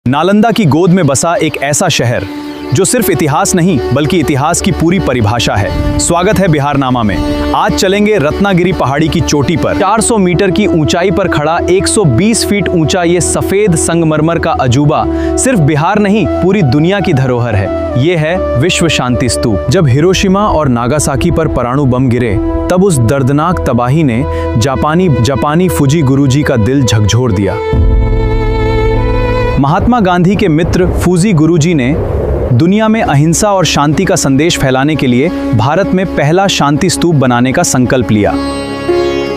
नालंदा की गोद में बसा एक ऐसा शहर जो सिर्फ इतिहास नहीं बल्कि इतिहास की पूरी परिभाषा है। स्वागत है बिहारनामा में। आज चलेंगे रत्नागिरी पहाड़ी की चोटी पर। 400 मीटर की ऊंचाई पर खड़ा 120 फीट ऊंचा ये सफेद संगमरमर का अजूबा सिर्फ बिहार नहीं पूरी दुनिया की धरोहर है। ये है विश्व शांति स्तूप। जब हिरोशिमा और नागासाकी पर परमाणु बम गिरे तब उस दर्दनाक तबाही ने जापानी फूजी गुरुजी का दिल झकझोर दिया। महात्मा गांधी के मित्र फूजी गुरुजी ने दुनिया में अहिंसा और शांति का संदेश फैलाने के लिए भारत में पहला शांति स्तूप बनाने का संकल्प लिया।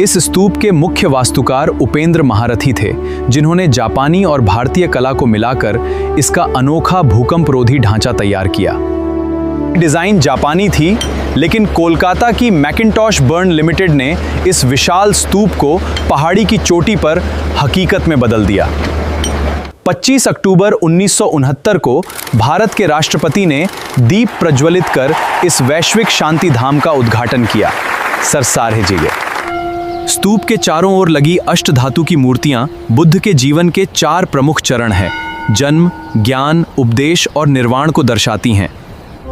इस स्तूप के मुख्य वास्तुकार उपेंद्र महारथी थे, जिन्होंने जापानी और भारतीय कला को मिलाकर इसका अनोखा भूकंपरोधी ढांचा तैयार किया। डिजाइन जापानी थी, लेकिन कोलकाता की मैकिंटॉश बर्न लिमिटेड ने इस विशाल स्तूप को पहाड़ी की चोटी पर हकीकत में बदल दिया। 25 अक्टूबर 1969 को भारत के राष्ट्रपति ने दीप प्रज्वलित कर इस वैश्विक शांति धाम का उद्घाटन किया। सरसार है। स्तूप के चारों ओर लगी अष्टधातु की मूर्तियां बुद्ध के जीवन के 4 प्रमुख चरण हैं, जन्म, ज्ञान, उपदेश और निर्वाण को दर्शाती हैं।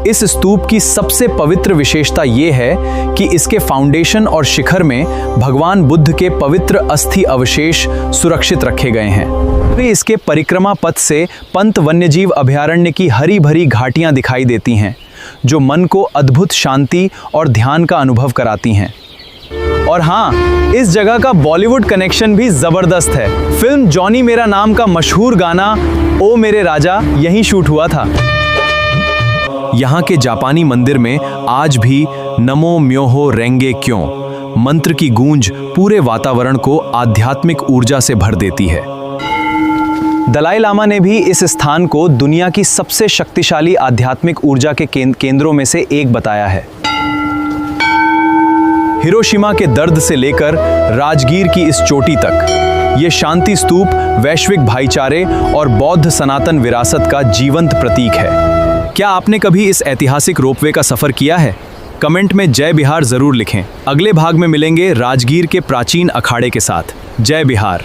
इस स्तूप की सबसे पवित्र विशेषता ये है कि इसके फाउंडेशन और शिखर में भगवान बुद्ध के पवित्र अस्थि अवशेष सुरक्षित रखे गए हैं। इसके परिक्रमा पथ से पंत वन्यजीव अभयारण्य की हरी भरी घाटियां दिखाई देती हैं, जो मन को अद्भुत शांति और ध्यान का अनुभव कराती हैं। और हाँ, इस जगह का बॉलीवुड कनेक्शन भी जबरदस्त है। फिल्म जॉनी मेरा नाम का मशहूर गाना ओ मेरे राजा यहीं शूट हुआ था। यहाँ के जापानी मंदिर में आज भी नमो म्योहो रेंगे क्यों मंत्र की गूंज पूरे वातावरण को आध्यात्मिक ऊर्जा से भर देती है। दलाई लामा ने भी इस स्थान को दुनिया की सबसे शक्तिशाली आध्यात्मिक ऊर्जा के केंद्रों में से एक बताया है। हिरोशिमा के दर्द से लेकर राजगीर की इस चोटी तक ये शांति स्तूप वैश्विक भाईचारे और बौद्ध सनातन विरासत का जीवंत प्रतीक है। क्या आपने कभी इस ऐतिहासिक रोपवे का सफर किया है? कमेंट में जय बिहार जरूर लिखें। अगले भाग में मिलेंगे राजगीर के प्राचीन अखाड़े के साथ। जय बिहार।